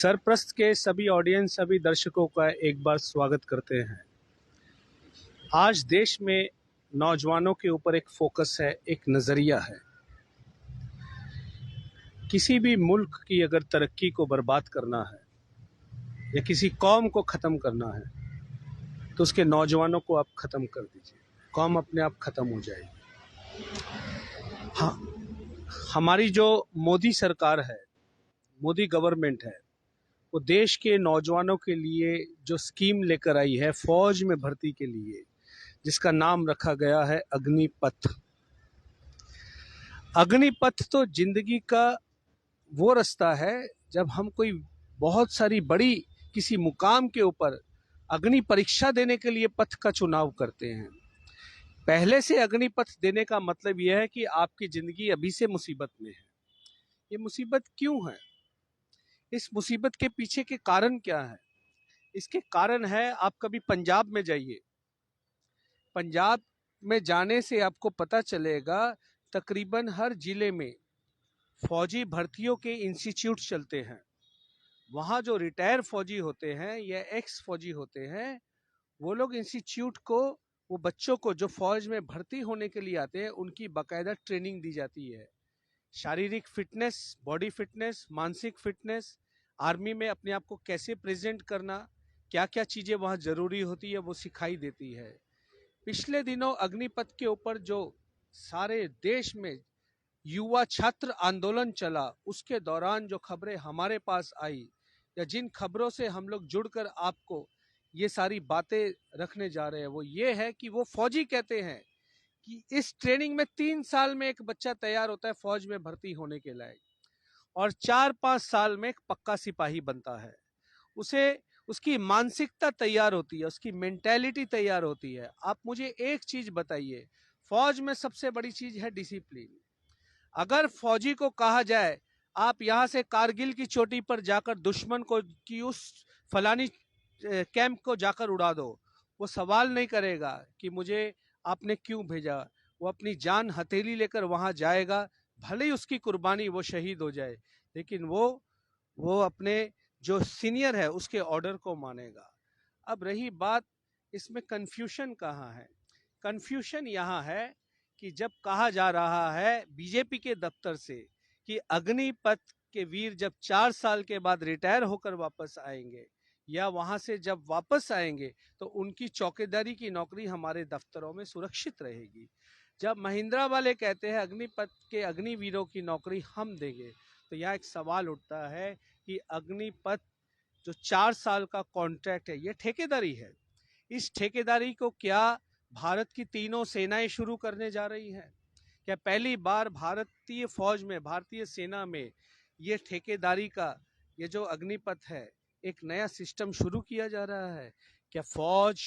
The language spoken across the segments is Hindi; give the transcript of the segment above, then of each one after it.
सरप्रस्त के सभी ऑडियंस सभी दर्शकों का एक बार स्वागत करते हैं। आज देश में नौजवानों के ऊपर एक फोकस है, एक नज़रिया है। किसी भी मुल्क की अगर तरक्की को बर्बाद करना है या किसी कौम को ख़त्म करना है तो उसके नौजवानों को आप ख़त्म कर दीजिए, कौम अपने आप ख़त्म हो जाएगी। हाँ, हमारी जो मोदी सरकार है, मोदी गवर्नमेंट है, वो देश के नौजवानों के लिए जो स्कीम लेकर आई है फौज में भर्ती के लिए, जिसका नाम रखा गया है अग्निपथ। अग्निपथ तो जिंदगी का वो रास्ता है जब हम कोई बहुत सारी बड़ी किसी मुकाम के ऊपर अग्नि परीक्षा देने के लिए पथ का चुनाव करते हैं। पहले से अग्निपथ देने का मतलब यह है कि आपकी जिंदगी अभी से मुसीबत में है। ये मुसीबत क्यों है? इस मुसीबत के पीछे के कारण क्या है? इसके कारण है, आप कभी पंजाब में जाइए। पंजाब में जाने से आपको पता चलेगा तकरीबन हर जिले में फौजी भर्तियों के इंस्टीट्यूट चलते हैं। वहाँ जो रिटायर फौजी होते हैं या एक्स फौजी होते हैं, वो लोग इंस्टीट्यूट को, वो बच्चों को जो फौज में भर्ती होने के लिए आते हैं, उनकी बाकायदा ट्रेनिंग दी जाती है। शारीरिक फिटनेस, बॉडी फिटनेस, मानसिक फिटनेस, आर्मी में अपने आप को कैसे प्रेजेंट करना, क्या क्या चीज़ें वहाँ ज़रूरी होती है, वो सिखाई देती है। पिछले दिनों अग्निपथ के ऊपर जो सारे देश में युवा छात्र आंदोलन चला, उसके दौरान जो खबरें हमारे पास आई या जिन खबरों से हम लोग जुड़कर आपको ये सारी बातें रखने जा रहे हैं, वो ये है कि वो फौजी कहते हैं कि इस ट्रेनिंग में 3 साल में एक बच्चा तैयार होता है फौज में भर्ती होने के लायक, और 4-5 साल में एक पक्का सिपाही बनता है। उसे उसकी मानसिकता तैयार होती है, उसकी मेंटेलिटी तैयार होती है। आप मुझे एक चीज बताइए, फौज में सबसे बड़ी चीज है डिसिप्लिन। अगर फौजी को कहा जाए आप यहाँ से कारगिल की चोटी पर जाकर दुश्मन को की उस फलानी कैंप को जाकर उड़ा दो, वो सवाल नहीं करेगा कि मुझे आपने क्यों भेजा। वो अपनी जान हथेली लेकर वहां जाएगा, भले ही उसकी कुर्बानी वो शहीद हो जाए, लेकिन वो अपने जो सीनियर है उसके ऑर्डर को मानेगा। अब रही बात, इसमें कन्फ्यूशन कहाँ है? कन्फ्यूशन यहाँ है कि जब कहा जा रहा है बीजेपी के दफ्तर से कि अग्निपथ के वीर जब 4 साल के बाद रिटायर होकर वापस आएंगे या वहां से जब वापस आएंगे तो उनकी चौकीदारी की नौकरी हमारे दफ्तरों में सुरक्षित रहेगी। जब महिंद्रा वाले कहते हैं अग्निपथ के अग्निवीरों की नौकरी हम देंगे, तो यहाँ एक सवाल उठता है कि अग्निपथ जो 4 साल का कॉन्ट्रैक्ट है, ये ठेकेदारी है। इस ठेकेदारी को क्या भारत की तीनों सेनाएं शुरू करने जा रही हैं? क्या पहली बार भारतीय फौज में, भारतीय सेना में ये ठेकेदारी का, ये जो अग्निपथ है, एक नया सिस्टम शुरू किया जा रहा है? क्या फौज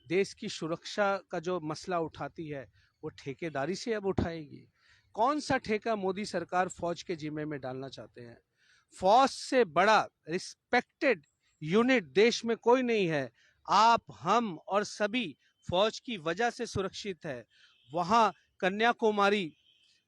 देश की सुरक्षा का जो मसला उठाती है वो ठेकेदारी से अब उठाएगी? कौन सा ठेका मोदी सरकार फौज के जिम्मे में डालना चाहते हैं? फौज से बड़ा रिस्पेक्टेड यूनिट देश में कोई नहीं है। आप, हम और सभी फौज की वजह से सुरक्षित है। वहां कन्याकुमारी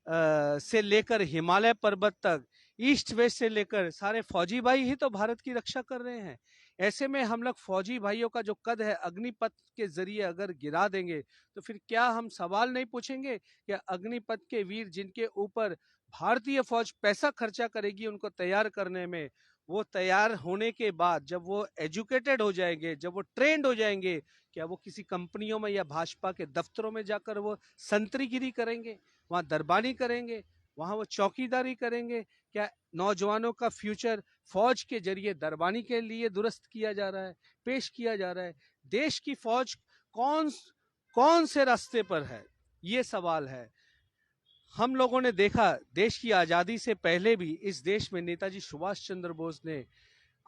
से लेकर हिमालय पर्वत तक, ईस्ट वेस्ट से लेकर सारे फौजी भाई ही तो भारत की रक्षा कर रहे हैं। ऐसे में हम लोग फौजी भाइयों का जो कद है अग्निपथ के जरिए अगर गिरा देंगे तो फिर क्या हम सवाल नहीं पूछेंगे कि अग्निपथ के वीर जिनके ऊपर भारतीय फौज पैसा खर्चा करेगी उनको तैयार करने में, वो तैयार होने के बाद जब वो एजुकेटेड हो जाएंगे, जब वो ट्रेंड हो जाएंगे, क्या वो किसी कंपनियों में या भाजपा के दफ्तरों में जाकर वो संतरीगिरी करेंगे, वहाँ दरबानी करेंगे, वहाँ वो चौकीदारी करेंगे? क्या नौजवानों का फ्यूचर फौज के जरिए दरबानी के लिए दुरुस्त किया जा रहा है, पेश किया जा रहा है? देश की फौज कौन कौन से रास्ते पर है, ये सवाल है। हम लोगों ने देखा देश की आज़ादी से पहले भी इस देश में नेताजी सुभाष चंद्र बोस ने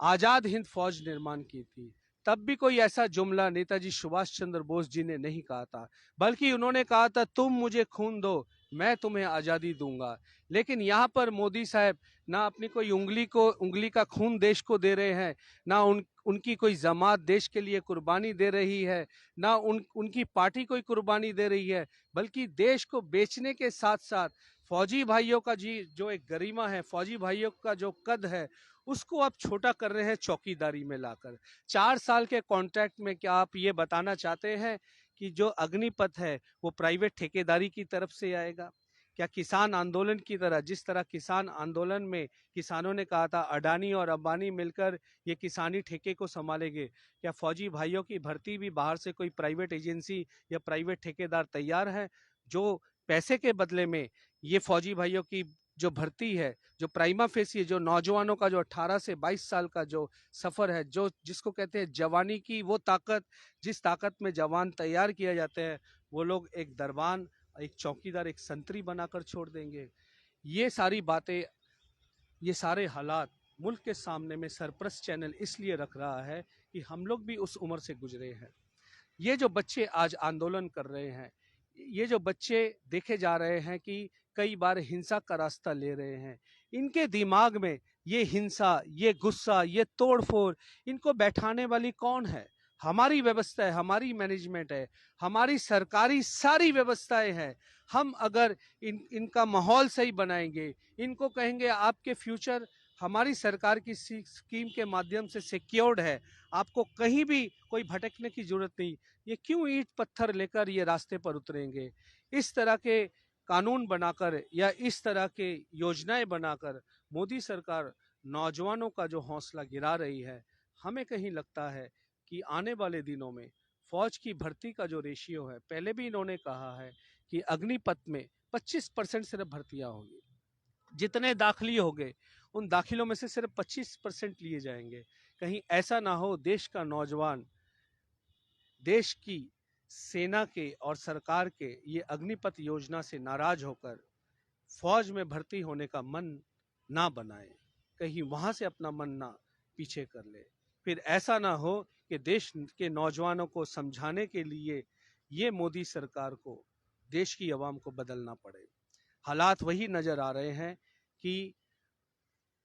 आज़ाद हिंद फौज निर्माण की थी। तब भी कोई ऐसा जुमला नेताजी सुभाष चंद्र बोस जी ने नहीं कहा था, बल्कि उन्होंने कहा था तुम मुझे खून दो, मैं तुम्हें आज़ादी दूंगा। लेकिन यहाँ पर मोदी साहब ना अपनी कोई उंगली का खून देश को दे रहे हैं, ना उनकी कोई जमात देश के लिए कुर्बानी दे रही है, ना उनकी पार्टी कोई कुर्बानी दे रही है, बल्कि देश को बेचने के साथ साथ फौजी भाइयों का जी जो एक गरिमा है, फौजी भाइयों का जो कद है, उसको आप छोटा कर रहे हैं चौकीदारी में लाकर। 4 साल के कॉन्ट्रैक्ट में क्या आप ये बताना चाहते हैं कि जो अग्निपथ है वो प्राइवेट ठेकेदारी की तरफ से आएगा? क्या किसान आंदोलन की तरह, जिस तरह किसान आंदोलन में किसानों ने कहा था अडानी और अंबानी मिलकर ये किसानी ठेके को संभालेंगे, क्या फौजी भाइयों की भर्ती भी बाहर से कोई प्राइवेट एजेंसी या प्राइवेट ठेकेदार तैयार है जो पैसे के बदले में ये फौजी भाइयों की जो भर्ती है, जो प्राइमा फेसी, जो नौजवानों का जो 18 से 22 साल का जो सफर है, जो जिसको कहते हैं जवानी की वो ताकत, जिस ताकत में जवान तैयार किए जाते हैं, वो लोग एक दरबान, एक चौकीदार, एक संतरी बनाकर छोड़ देंगे? ये सारी बातें, ये सारे हालात मुल्क के सामने में सरप्रस्त चैनल इसलिए रख रहा है कि हम लोग भी उस उम्र से गुजरे हैं। ये जो बच्चे आज आंदोलन कर रहे हैं, ये जो बच्चे देखे जा रहे हैं कि कई बार हिंसा का रास्ता ले रहे हैं, इनके दिमाग में ये हिंसा, ये गुस्सा, ये तोड़फोड़, इनको बैठाने वाली कौन है? हमारी व्यवस्था है, हमारी मैनेजमेंट है, हमारी सरकारी सारी व्यवस्थाएं हैं। हम अगर इनका माहौल सही बनाएंगे, इनको कहेंगे आपके फ्यूचर हमारी सरकार की स्कीम के माध्यम से सिक्योर्ड है, आपको कहीं भी कोई भटकने की जरूरत नहीं, ये क्यों ईंट पत्थर लेकर ये रास्ते पर उतरेंगे? इस तरह के कानून बनाकर या इस तरह के योजनाएं बनाकर मोदी सरकार नौजवानों का जो हौसला गिरा रही है। हमें कहीं लगता है कि आने वाले दिनों में फौज की भर्ती का जो रेशियो है, पहले भी इन्होंने कहा है कि अग्निपथ में 25% सिर्फ भर्तियां होंगी, जितने दाखिली हो गए उन दाखिलों में से सिर्फ 25% लिए जाएंगे। कहीं ऐसा ना हो देश का नौजवान देश की सेना के और सरकार के ये अग्निपथ योजना से नाराज होकर फौज में भर्ती होने का मन ना बनाए, कहीं वहां से अपना मन ना पीछे कर ले। फिर ऐसा ना हो कि देश के नौजवानों को समझाने के लिए ये मोदी सरकार को, देश की आवाम को बदलना पड़े। हालात वही नजर आ रहे हैं कि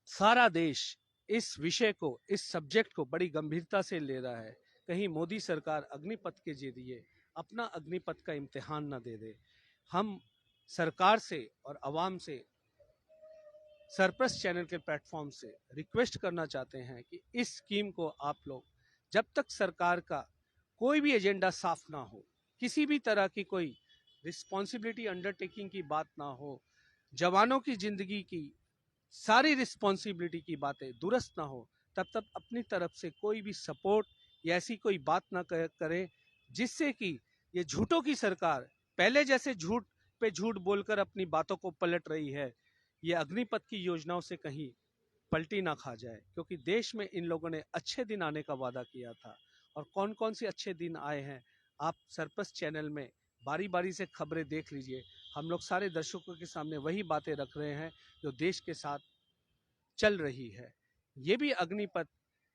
सारा देश इस विषय को, इस सब्जेक्ट को बड़ी गंभीरता से ले रहा है। कहीं मोदी सरकार अग्निपथ के जरिए अपना अग्निपथ का इम्तिहान ना दे दे। हम सरकार से और आवाम से, सरप्रस्त चैनल के प्लेटफॉर्म से रिक्वेस्ट करना चाहते हैं कि इस स्कीम को आप लोग, जब तक सरकार का कोई भी एजेंडा साफ ना हो, किसी भी तरह की कोई रिस्पॉन्सिबिलिटी अंडरटेकिंग की बात ना हो, जवानों की जिंदगी की सारी रिस्पॉन्सिबिलिटी की बातें दुरुस्त ना हो, तब तक अपनी तरफ से कोई भी सपोर्ट या ऐसी कोई बात ना करें जिससे कि ये झूठों की सरकार पहले जैसे झूठ पे झूठ बोलकर अपनी बातों को पलट रही है, ये अग्निपथ की योजनाओं से कहीं पलटी ना खा जाए। क्योंकि देश में इन लोगों ने अच्छे दिन आने का वादा किया था, और कौन कौन से अच्छे दिन आए हैं आप सरप्रस्त चैनल में बारी बारी से खबरें देख लीजिए। हम लोग सारे दर्शकों के सामने वही बातें रख रहे हैं जो देश के साथ चल रही है। ये भी अग्निपथ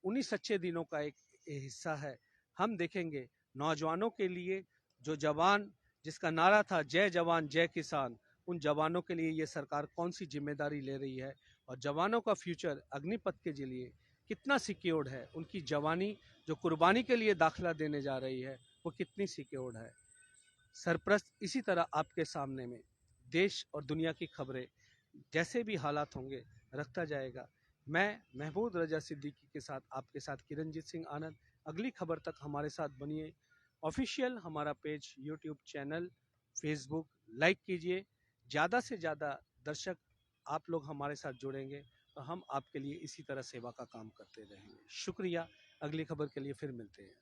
उन्हीं सच्चे दिनों का एक हिस्सा है। हम देखेंगे नौजवानों के लिए, जो जवान, जिसका नारा था जय जवान जय किसान, उन जवानों के लिए ये सरकार कौन सी जिम्मेदारी ले रही है, और जवानों का फ्यूचर अग्निपथ के जरिए कितना सिक्योर्ड है, उनकी जवानी जो कुर्बानी के लिए दाखिला देने जा रही है वो कितनी सिक्योर्ड है। सरप्रस्त इसी तरह आपके सामने में देश और दुनिया की खबरें, जैसे भी हालात होंगे, रखता जाएगा। मैं महमूद रजा सिद्दीकी के साथ, आपके साथ किरणजीत सिंह आनंद। अगली खबर तक हमारे साथ बनिए। ऑफिशियल हमारा page, YouTube channel, Facebook like कीजिए। ज़्यादा से ज़्यादा दर्शक आप लोग हमारे साथ जुड़ेंगे तो हम आपके लिए इसी तरह सेवा का काम करते रहेंगे। शुक्रिया। अगली खबर के लिए फिर मिलते हैं।